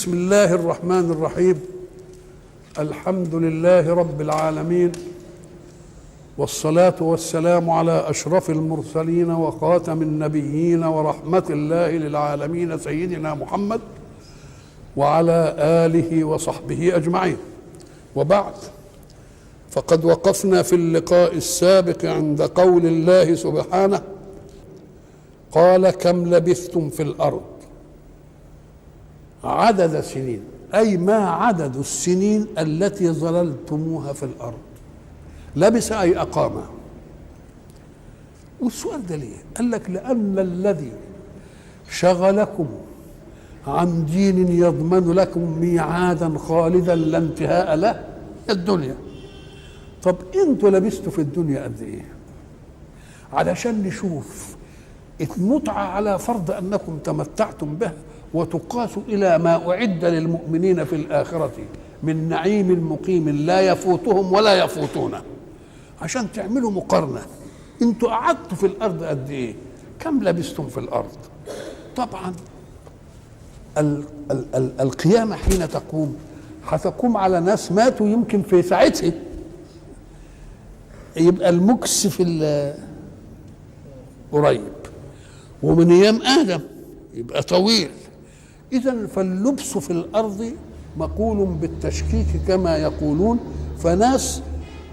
بسم الله الرحمن الرحيم. الحمد لله رب العالمين، والصلاة والسلام على أشرف المرسلين وخاتم النبيين ورحمة الله للعالمين سيدنا محمد وعلى آله وصحبه أجمعين. وبعد، فقد وقفنا في اللقاء السابق عند قول الله سبحانه: قال كم لبثتم في الأرض عدد سنين، أي ما عدد السنين التي ظللتموها في الأرض. لبث أي أقام. والسؤال ده ليه؟ قال لك لأن الذي شغلكم عن دين يضمن لكم ميعادا خالدا لا انتهاء له الدنيا. طب انتوا لبثتوا في الدنيا قد ايه؟ علشان نشوف المتعة على فرض أنكم تمتعتم بها وتقاس إلى ما أعد للمؤمنين في الآخرة من نعيم مقيم لا يفوتهم ولا يفوتونه، عشان تعملوا مقارنة. انتوا قعدتوا في الأرض قد ايه؟ كم لبثتم في الأرض؟ طبعا القيامة حين تقوم هتقوم على ناس ماتوا يمكن في ساعتها، يبقى المكس في قريب، ومن ايام ادم يبقى طويل. اذا فاللبس في الارض مقول بالتشكيك كما يقولون، فناس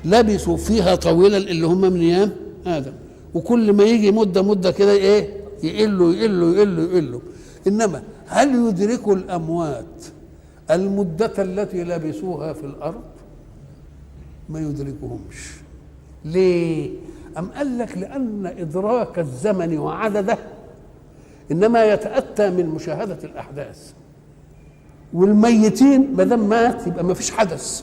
لبثوا فيها طويلا اللي هم من ايام ادم، وكل ما يجي مده كده ايه يقلوا. انما هل يدرك الاموات المده التي لبثوها في الارض؟ ما يدركهمش. ليه؟ أم قال لك لأن إدراك الزمن وعدده إنما يتأتى من مشاهدة الأحداث، والميتين ما دام مات يبقى ما فيش حدث،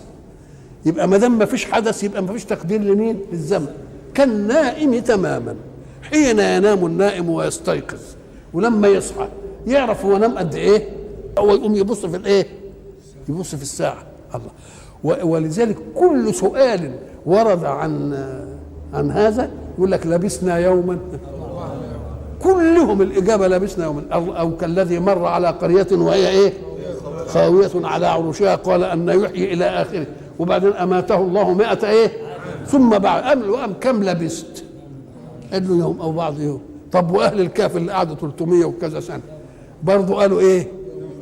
يبقى ما دام ما فيش حدث يبقى ما فيش تقدير لمين؟ للزمن. كالنائم تماما، حين ينام النائم ويستيقظ، ولما يصحى يعرف هو نام قد إيه، هو يقوم يبص في الإيه؟ يبص في الساعة. الله. ولذلك كل سؤال ورد عن هذا يقول لك لبسنا يوما، كلهم الإجابة لبسنا يوما، أو كالذي مر على قرية وهي إيه؟ خاوية على عروشها قال أن يحيي إلى آخره، وبعدين أماته الله 100 إيه؟ ثم بعد أم كم لبست؟ قال له يوم أو بعض يوم. طب وأهل الكهف اللي قعدوا 300 وكذا سنة برضه قالوا إيه؟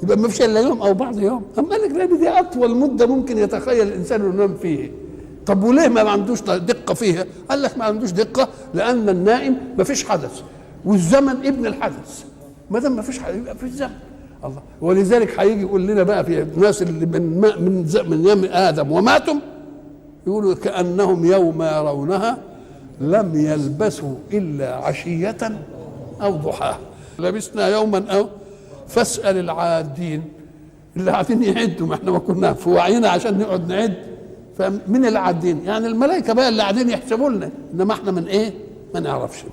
يبقى ما فيش إلا يوم أو بعض يوم. أم قال لك لا، دي أطول مدة ممكن يتخيل الإنسان إنه ينام فيه. طب وليه ما عندوش دقة فيها؟ قال لك ما عندوش دقة لأن النائم ما فيش حدث، والزمن ابن الحدث. ما دام ما فيش حدث يبقى في الزمن. الله. ولذلك هيجي يقول لنا بقى في الناس اللي من يوم آدم وماتم، يقولوا كأنهم يوم يرونها لم يلبسوا إلا عشية أو ضحاها. لبسنا يوما أو فاسأل العادين اللي قاعدين يعدوا، ما احنا ما كنا في وعينا عشان نقعد نعد. فمن العادين يعني الملائكة بقى اللي قاعدين يحسبوا لنا، انما احنا من ايه؟ ما نعرفش.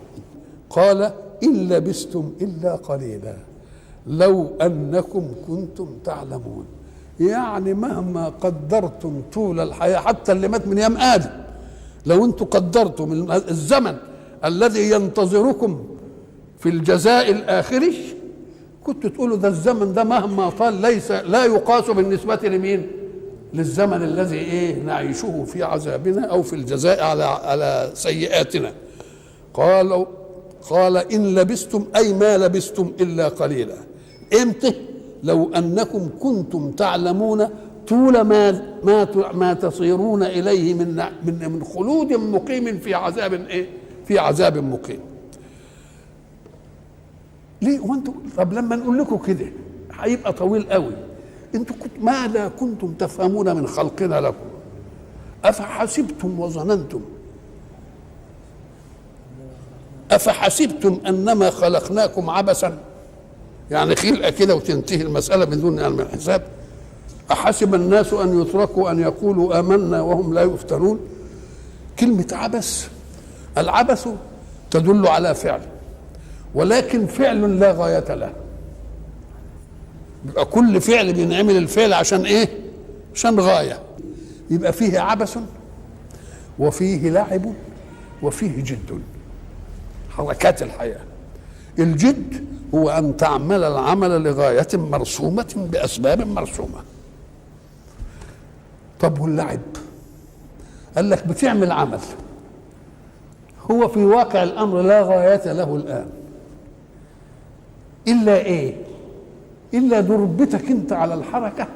قال إن لبستم إلا قليلا لو أنكم كنتم تعلمون. يعني مهما قدرتم طول الحياة، حتى اللي مات من أيام آدم، لو أنتم قدرتم الزمن الذي ينتظركم في الجزاء الآخري كنت تقولوا ده الزمن ده مهما طال لا يقاس بالنسبة لمين؟ للزمن الذي ايه نعيشه في عذابنا او في الجزاء على سيئاتنا. قال ان لبستم اي ما لبستم الا قليلا. امتى؟ لو انكم كنتم تعلمون طول ما تصيرون اليه من خلود مقيم في عذاب ايه؟ في عذاب مقيم. ليه؟ وانتم طب لما نقول لكم كده هيبقى طويل قوي. انتم ماذا كنتم تفهمون من خلقنا لكم؟ افحسبتم انما خلقناكم عبثا، يعني خلقه كده وتنتهي المساله بدون علم الحساب. احسب الناس ان يتركوا ان يقولوا امنا وهم لا يفتنون. كلمه عبث، العبث تدل على فعل، ولكن فعل لا غايه له. يبقى كل فعل بينعمل الفعل عشان ايه؟ عشان غايه. يبقى فيه عبث وفيه لعب وفيه جد، حركات الحياه. الجد هو أن تعمل العمل لغاية مرسومة بأسباب مرسومة. طب واللعب؟ قال لك بتعمل عمل هو في واقع الأمر لا غاية له الآن، إلا إيه؟ إلا دربتك أنت على الحركة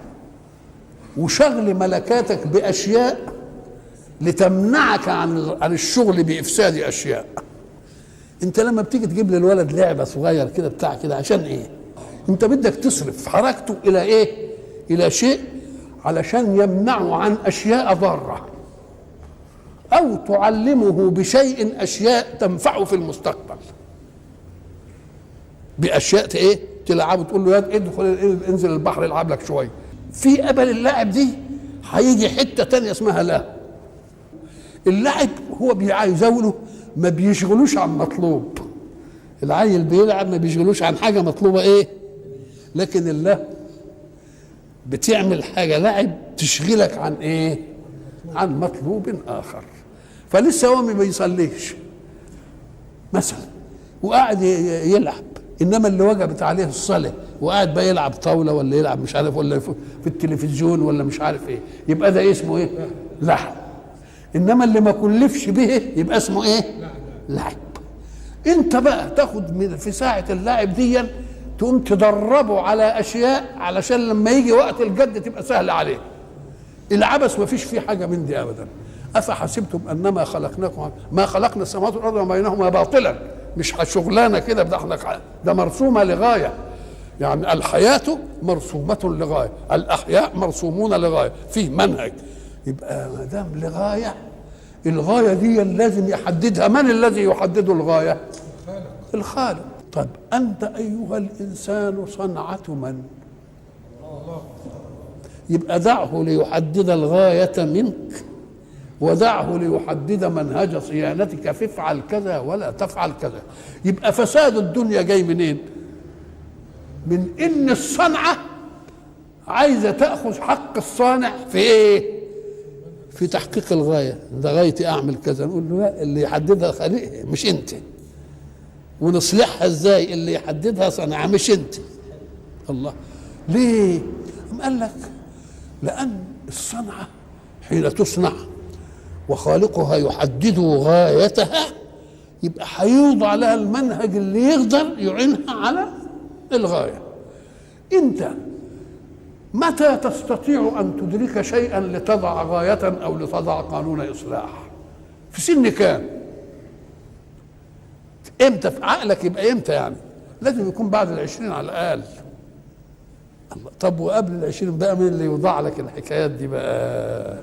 وشغل ملكاتك بأشياء لتمنعك عن الشغل بإفساد أشياء. أنت لما بتيجي تجيب للولد لعبة صغير كده بتاع كده عشان إيه؟ أنت بدك تصرف حركته إلى إيه؟ إلى شيء علشان يمنعه عن أشياء ضارة، أو تعلمه بشيء أشياء تنفعه في المستقبل، بأشياء إيه؟ تلعبه تقول له يا ادخل انزل البحر العب لك شوية. في قبل اللعب دي هيجي حتة تانية اسمها لا. اللعب هو بيزاوله ما بيشغلوش عن مطلوب، العيل بيلعب ما بيشغلوش عن حاجة مطلوبة ايه، لكن الله بتعمل حاجة لعب تشغلك عن ايه، عن مطلوب آخر. فلسه هو ما بيصليش مثلا وقاعد يلعب، انما اللي وجبت عليه الصلاه وقاعد بقى يلعب طاوله ولا يلعب مش عارف ولا في التلفزيون ولا مش عارف ايه، يبقى ده اسمه ايه؟ لعب. انما اللي ما كلفش به يبقى اسمه ايه؟ لعب. انت بقى تاخد من في ساعه اللعب دي تقوم تدربه على اشياء علشان لما يجي وقت الجد تبقى سهله عليه. العبث ما فيش فيه حاجه من دي ابدا. افحسبتم انما خلقناكم ما خلقنا السماوات والارض وما بينهما باطلا، مش شغلانه كده ده مرسومه لغايه. يعني الحياه مرسومه لغايه، الاحياء مرسومون لغايه، فيه منهج. يبقى ما دام لغايه، الغايه دي لازم يحددها. من الذي يحدد الغايه؟ الخالق. طب انت ايها الانسان صنعه من؟ يبقى دعه ليحدد الغايه منك، ودعه ليحدد منهج صيانتك، فافعل كذا ولا تفعل كذا. يبقى فساد الدنيا جاي منين؟ من ان الصنعه عايزه تاخذ حق الصانع في ايه؟ في تحقيق الغايه. ده غايتي اعمل كذا، نقول له لا، اللي يحددها خالقها مش انت. ونصلحها ازاي؟ اللي يحددها صنعها مش انت. الله. ليه؟ قال لك لان الصنعه حين تصنع وخالقها يحدد غايتها، يبقى هيوضع لها المنهج اللي يقدر يعينها على الغايه. انت متى تستطيع ان تدرك شيئا لتضع غايه او لتضع قانون اصلاح؟ في سن كام؟ امتى في عقلك؟ يبقى امتى يعني؟ لازم يكون بعد 20 على الاقل. الله. طب وقبل 20 بقى مين اللي يوضع لك الحكايات دي بقى؟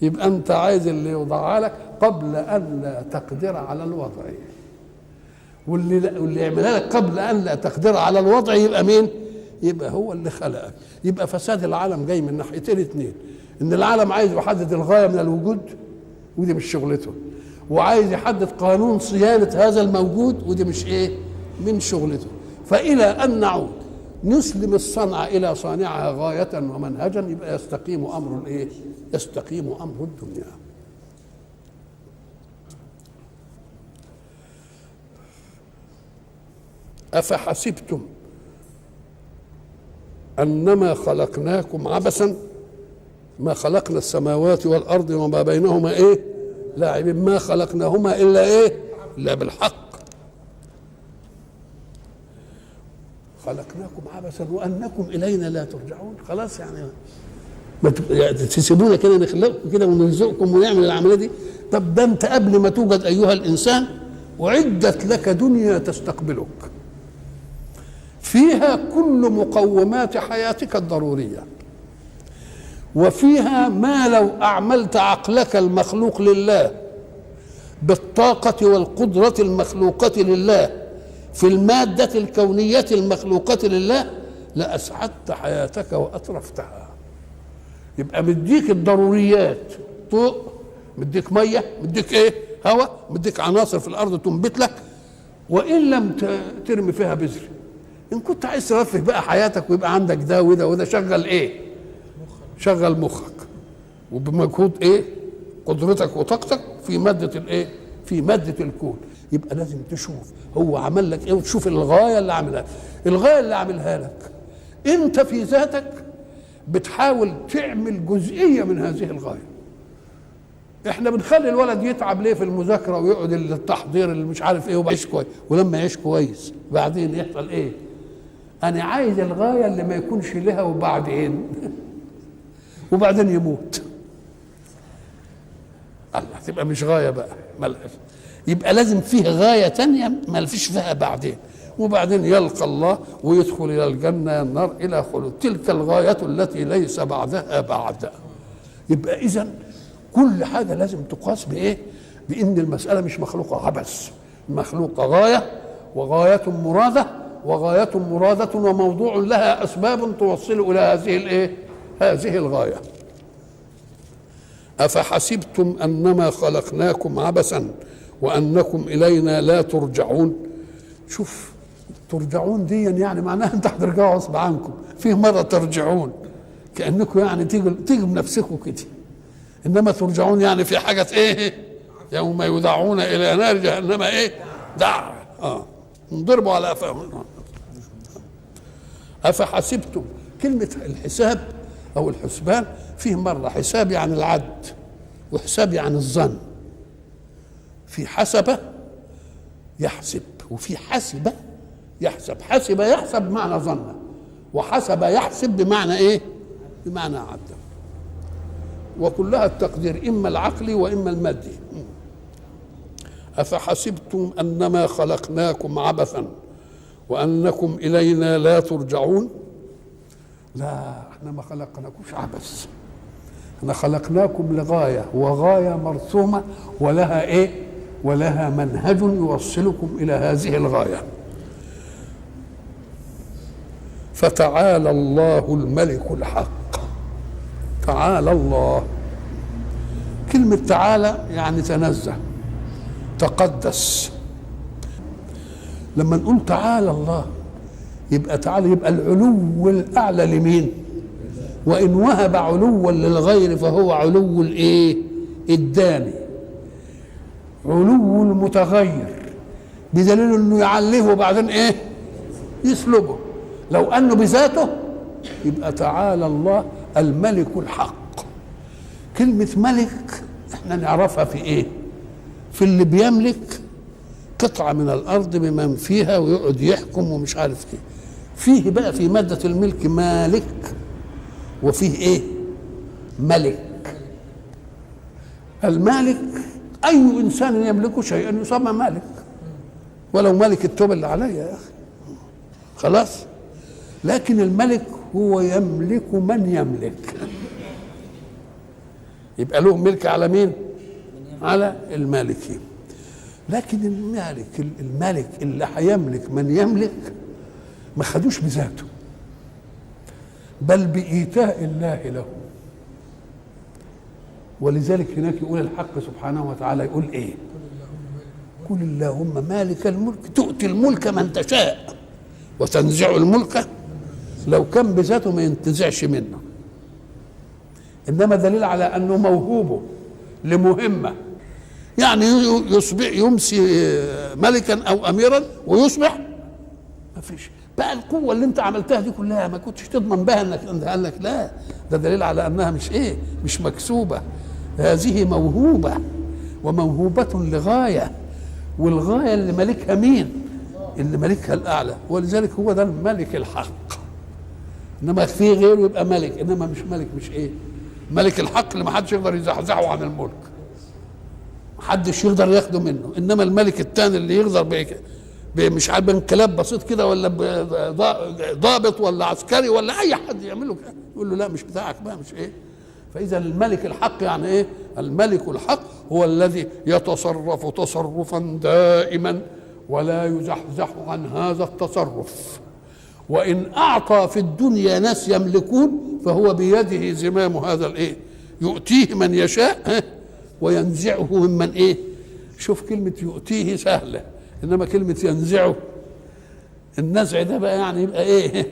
يبقى انت عايز اللي يوضعها لك قبل ان لا تقدر على الوضع، واللي يعملها لك قبل ان لا تقدر على الوضع يبقى مين؟ يبقى هو اللي خلقك. يبقى فساد العالم جاي من ناحيتين اتنين، ان العالم عايز يحدد الغايه من الوجود ودي مش شغلته، وعايز يحدد قانون صيانه هذا الموجود ودي مش ايه؟ من شغلته. فالى ان نعود نسلم الصنعة إلى صانعها غاية ومنهجا، يبقى يستقيم أمر الإيه؟ يستقيم أمر الدنيا. أفحسبتم أنما خلقناكم عبثا، ما خلقنا السماوات والأرض وما بينهما إيه؟ لاعبين، ما خلقناهما إلا إيه؟ إلا بالحق. خلقناكم عبثا وانكم الينا لا ترجعون. خلاص يعني ما تسيبونا كده نخلقكم كده ونرزقكم ونعمل العمليه دي؟ طب ده انت قبل ما توجد ايها الانسان اعدت لك دنيا تستقبلك فيها كل مقومات حياتك الضروريه، وفيها ما لو اعملت عقلك المخلوق لله بالطاقه والقدره المخلوقه لله في المادة الكونية المخلوقة لله لأسعدت حياتك وأطرفتها. يبقى مديك الضروريات، ضوء، مديك مية، مديك ايه؟ هواء، مديك عناصر في الأرض تنبت لك، وإن لم ترمي فيها بذر. إن كنت عايز ترفه بقى حياتك ويبقى عندك ده وده وده، شغل ايه؟ شغل مخك وبمجهود ايه؟ قدرتك وطاقتك في مادة الايه؟ في مادة الكون. يبقى لازم تشوف هو عمل لك ايه وتشوف الغاية اللي عملها. الغاية اللي عملها لك انت في ذاتك بتحاول تعمل جزئية من هذه الغاية. احنا بنخلي الولد يتعب ليه في المذاكرة ويقعد التحضير اللي مش عارف ايه ويعيش كويس، ولما يعيش كويس بعدين يحصل ايه؟ انا عايز الغاية اللي ما يكونش لها وبعدين وبعدين يموت. الله، تبقى مش غاية بقى، ملهاش. يبقى لازم فيه غاية تانية ما فيش فيها بعدين، وبعدين يلقى الله ويدخل إلى الجنة النار إلى خلود. تلك الغاية التي ليس بعدها بعد. يبقى إذن كل حاجة لازم تقاس بإيه؟ بإن المسألة مش مخلوقة عبث، مخلوقة غاية وغاية مرادة، وغاية مرادة وموضوع لها أسباب توصل إلى هذه الإيه؟ هذه الغاية. أفحسبتم أنما خلقناكم عبثا وأنكم إلينا لا ترجعون. شوف ترجعون دي يعني معناها أنت هترجعوا غصب عنكم، في مرة ترجعون كأنكم يعني تيجوا بنفسكم كده، إنما ترجعون يعني في حاجة إيه؟ يوم يدعون إلى نار جهنم إيه؟ دع انضربوا على أفواههم. أفحسبتم، كلمة الحساب أو الحسبان فيه مرة حساب يعني العد، وحساب يعني الظن. في حسبة يحسب، وفي حسبة يحسب. حسب يحسب بمعنى ظن، وحسب يحسب بمعنى ايه؟ بمعنى عد. وكلها التقدير اما العقلي واما المادي. افحسبتم انما خلقناكم عبثا وانكم الينا لا ترجعون. لا، احنا ما خلقناكوش عبث، احنا خلقناكم لغايه، وغايه مرسومه ولها ايه؟ ولها منهج يوصلكم الى هذه الغايه. فتعالى الله الملك الحق. تعالى الله، كلمه تعالى يعني تنزه، تقدس. لما نقول تعالى الله يبقى تعالى، يبقى العلو الاعلى لمين؟ وان وهب علوا للغير فهو علو الايه؟ الداني، علو المتغير، بدليل انه يعليه وبعدين ايه؟ يسلبه. لو انه بذاته يبقى تعالى الله الملك الحق. كلمة ملك احنا نعرفها في ايه؟ في اللي بيملك قطعة من الارض بمن فيها ويقعد يحكم ومش عارف ايه. فيه بقى في مادة الملك مالك، وفيه ايه؟ ملك. المالك اي انسان يملك شيئا يسمى مالك، ولو ملك التوب اللي عليا يا اخي خلاص. لكن الملك هو يملك من يملك، يبقى له ملك على مين؟ على المالكين. لكن المالك اللي هيملك من يملك ما خدوش بذاته، بل بإيتاء الله له. ولذلك هناك يقول الحق سبحانه وتعالى، يقول ايه؟ قل اللهم مالك الملك تؤتي الملك من تشاء وتنزع الملك. لو كان بذاته ما ينتزعش منه، انما دليل على انه موهوبه لمهمه. يعني يصبح يمسي ملكا او اميرا ويصبح ما فيش. بقى القوه اللي انت عملتها دي كلها ما كنتش تضمن بها انك قال لك لا، ده دليل على انها مش ايه؟ مش مكسوبه، هذه موهوبه، وموهوبه لغايه، والغايه اللي مالكها مين؟ اللي مالكها الاعلى. ولذلك هو ده الملك الحق. انما في غيره يبقى ملك، انما مش ملك. مش ايه؟ ملك الحق اللي ما حدش يقدر يزحزحه عن الملك، ما حدش يقدر ياخده منه. انما الملك الثاني اللي يقدر مش عارف انقلاب بسيط كده، ولا ضابط ولا عسكري ولا اي حد يعمله كده يقول له لا مش بتاعك بقى، مش ايه. فاذا الملك الحق يعني ايه؟ الملك الحق هو الذي يتصرف تصرفا دائما ولا يزحزح عن هذا التصرف. وان اعطى في الدنيا ناس يملكون فهو بيده زمام هذا الايه؟ يؤتيه من يشاء وينزعه ممن ايه؟ شوف كلمه يؤتيه سهله، انما كلمه ينزعه، النزع ده بقى يعني يبقى ايه؟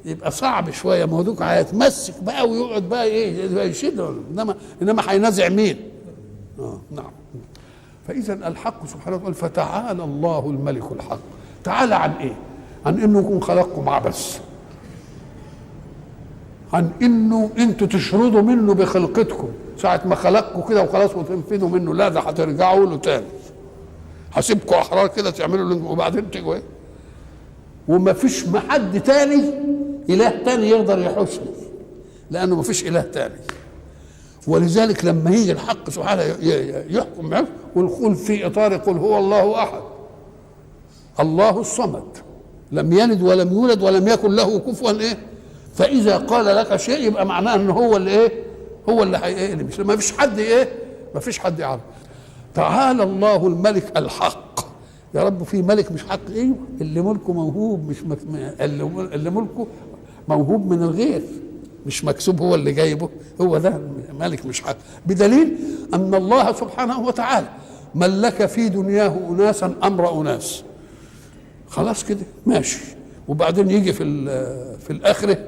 يبقى صعب شويه. ما هو دوك هيتمسك بقى ويقعد بقى ايه؟ يشيل. انما هينزع مين؟ نعم. فإذا الحق سبحانه وتعالى فتعالى الله الملك الحق. تعالى عن ايه؟ عن انه يكون خلقكم عبث، عن انه انتوا تشردوا منه بخلقتكم ساعة ما خلقكم كده وخلاص وتنفذوا منه. لا، ده هترجعوا له تاني، هسيبكم احرار كده تعملوا وبعدين تيجوا ايه؟ وما فيش حد تاني اله تاني يقدر يحوشني، لانه ما فيش اله تاني. ولذلك لما يجي الحق سبحانه يحكم معه والقول في اطار قل هو الله احد الله الصمد لم يلد ولم يولد ولم يكن له كفوا ايه. فاذا قال لك شيء يبقى معناه ان هو اللي ايه، هو اللي ايه، اللي مش ما فيش حد ايه، ما فيش حد يعرف. تعالى الله الملك الحق. يا رب في ملك مش حق؟ ايوه، اللي ملكه موهوب، مش اللي ملكه موهوب من الغير، مش مكسوب هو اللي جايبه، هو ده ملك مش حق. بدليل ان الله سبحانه وتعالى ملك في دنياه اناسا امر اناس، خلاص كده ماشي. وبعدين يجي في الاخره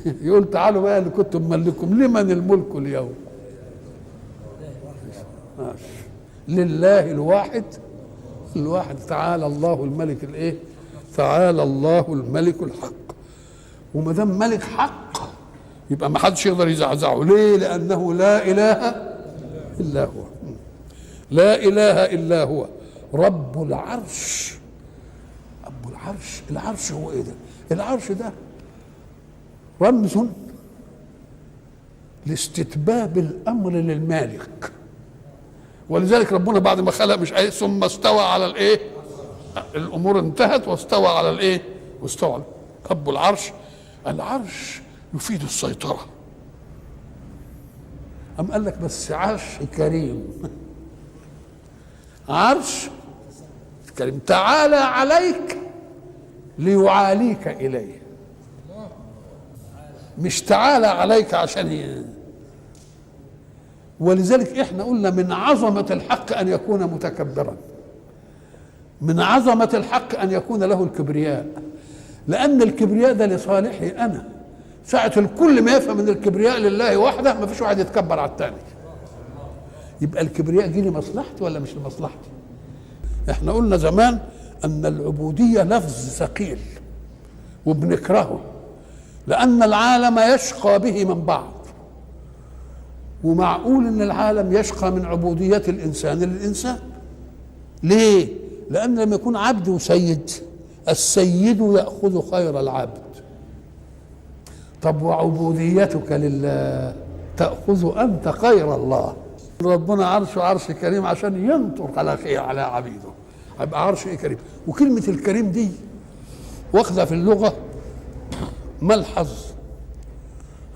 يقول تعالوا بقى اللي كنتم مملككم لمن الملك اليوم؟ ماشي. لله الواحد تعالى الله الملك الايه؟ تعالى الله الملك الحق. وما دام ملك حق يبقى ما حدش يقدر يزعزعه. ليه؟ لانه لا اله الا هو، لا اله الا هو رب العرش. رب العرش، العرش هو ايه ده؟ العرش ده رمز لاستتباب الامر للمالك. ولذلك ربنا بعد ما خلق مش ايه ثم استوى على الايه؟ الامور انتهت واستوى على الايه؟ واستوى على رب العرش. العرش يفيد السيطرة. أم قال لك بس عرش كريم، عرش كريم تعالى عليك ليعاليك إليه، مش تعالى عليك عشان ولذلك احنا قلنا من عظمة الحق أن يكون متكبرا، من عظمة الحق أن يكون له الكبرياء، لأن الكبرياء ده لصالحي أنا. ساعة الكل ما يفهم من الكبرياء لله وحده ما فيش واحد يتكبر على الثاني. يبقى الكبرياء دي لمصلحتي ولا مش لمصلحتي؟ احنا قلنا زمان أن العبودية لفظ ثقيل وبنكرهه، لأن العالم يشقى به من بعض. ومعقول أن العالم يشقى من عبودية الإنسان للإنسان. ليه؟ لأن لما يكون عبد وسيد، السيد يأخذ خير العبد. طب وعبوديتك لله تأخذ أنت خير الله. ربنا عرشه عرش كريم عشان ينطر على عبيده، هيبقى عرش ايه كريم. وكلمة الكريم دي واخذة في اللغة ملحظ.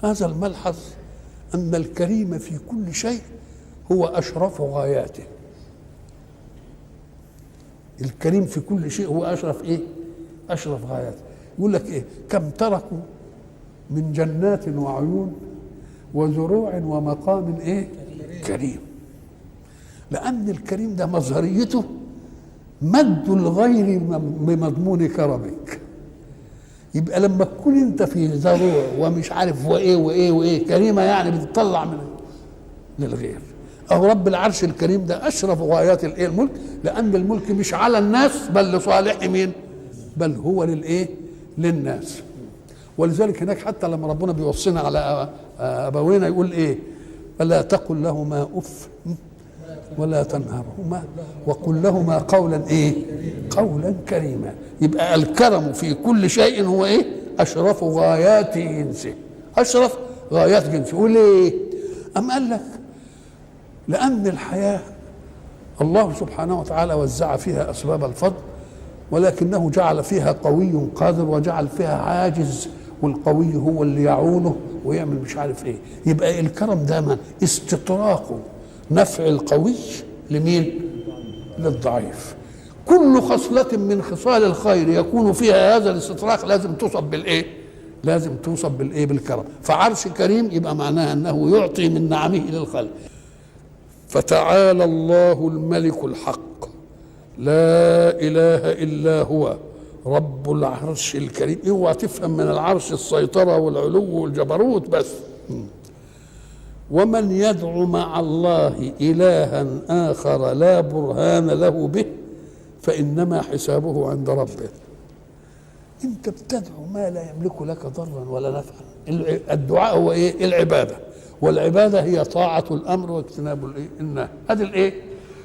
هذا الملحظ أن الكريم في كل شيء هو أشرف غاياته. الكريم في كل شيء هو أشرف ايه؟ أشرف غاياته. يقول لك ايه؟ كم تركوا من جنات وعيون وزروع ومقام ايه؟ كريم. لأن الكريم ده مظهريته مد الغير بمضمون كرمك. يبقى لما تكون انت في زروع ومش عارف وايه وايه وايه كريمه، يعني بتطلع من للغير. اهو رب العرش الكريم ده اشرف غايات الايه؟ الملك. لأن الملك مش على الناس بل لصالح مين؟ بل هو للايه؟ للناس. ولذلك هناك حتى لما ربنا بيوصينا على ابوينا يقول ايه؟ فلا تقل لهما اف ولا تنهرهما وقل لهما قولا ايه؟ قولا كريما. يبقى الكرم في كل شيء هو ايه؟ اشرف غايات جنسه، اشرف غايات جنسه. وليه؟ ام قال لك لان الحياه الله سبحانه وتعالى وزع فيها اسباب الفضل، ولكنه جعل فيها قوي قادر وجعل فيها عاجز، والقوي هو اللي يعونه ويعمل مش عارف ايه. يبقى الكرم دائما استطراق نفع القوي لمين؟ للضعيف. كل خصلة من خصال الخير يكون فيها هذا الاستطراق لازم توصف بالايه؟ لازم توصف بالايه؟ بالكرم. فعرش كريم يبقى معناها انه يعطي من نعمه للخلق. فتعالى الله الملك الحق لا اله الا هو رب العرش الكريم. اوعى تفهم من العرش السيطرة والعلو والجبروت بس. ومن يدع مع الله إلها آخر لا برهان له به فإنما حسابه عند ربه. انت بتدعو ما لا يملك لك ضرا ولا نفعا. الدعاء هو ايه؟ العباده، والعباده هي طاعه الامر واجتناب الايه؟ النهي. ادي الايه؟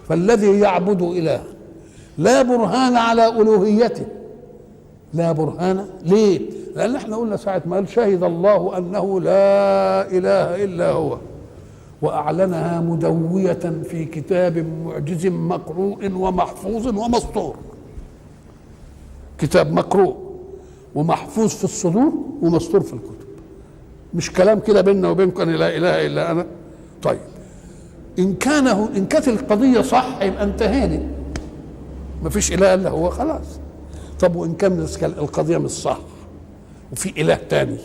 فالذي يعبد اله لا برهان على الوهيته، لا برهان. ليه؟ لان احنا قلنا ساعه ما قال شهد الله انه لا اله الا هو واعلنها مدويه في كتاب معجز مقروء ومحفوظ ومسطور. كتاب مقروء ومحفوظ في الصدور ومسطور في الكتب، مش كلام كده بيننا وبينكم لا اله الا انا. طيب ان كانت القضيه صح يبقى انتهينا، ما فيش اله الا هو، خلاص. طب وان كان القضيه مش صح وفي اله تاني،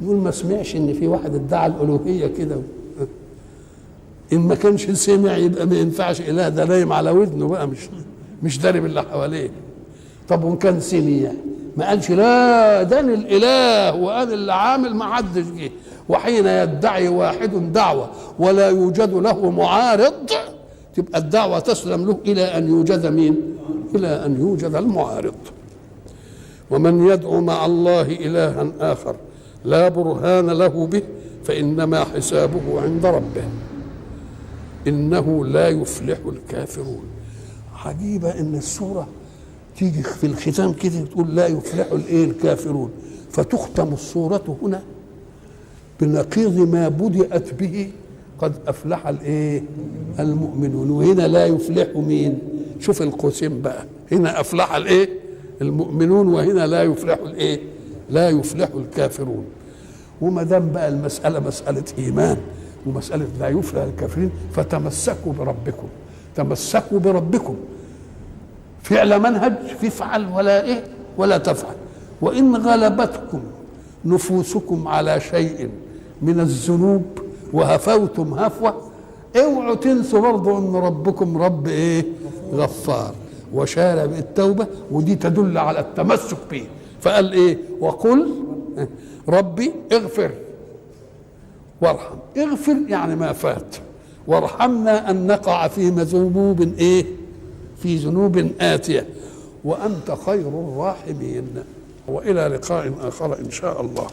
نقول ما سمعش ان في واحد ادعى الالوهيه كده. ان ما كانش سمع يبقى ما ينفعش اله، ده نايم على ودنه بقى، مش داري باللي حواليه. طب وان كان سمع ما قالش لا ده الاله وانا اللي عامل، ما حدش جه. وحين يدعي واحد دعوه ولا يوجد له معارض تبقى الدعوه تسلم له الى ان يوجد مين؟ الى ان يوجد المعارض. ومن يدعو مع الله الها اخر لا برهان له به فانما حسابه عند ربه انه لا يفلح الكافرون. عجيبه ان السوره تيجي في الختام كده تقول لا يفلح الايه؟ الكافرون. فتختم السوره هنا بنقيض ما بدأت به قد افلح الايه؟ المؤمنون. وهنا لا يفلح مين؟ شوف القوسين بقى، هنا افلح الايه؟ المؤمنون، وهنا لا يفلح الايه؟ لا يفلح الكافرون. وما دام بقى المساله مساله ايمان ومساله لا يفلح الكافرين، فتمسكوا بربكم، تمسكوا بربكم فعل منهج، في افعل ولا ايه ولا تفعل. وان غلبتكم نفوسكم على شيء من الذنوب وهفوتم هفوه، اوعوا تنسوا برضه ان ربكم رب ايه؟ غفار وشارع بالتوبه، ودي تدل على التمسك به. فقال ايه؟ وقل ربي اغفر وارحم. اغفر يعني ما فات، وارحمنا ان نقع في ذنوب ايه؟ في ذنوب آتية، وأنت خير الراحمين. وإلى لقاء آخر إن شاء الله.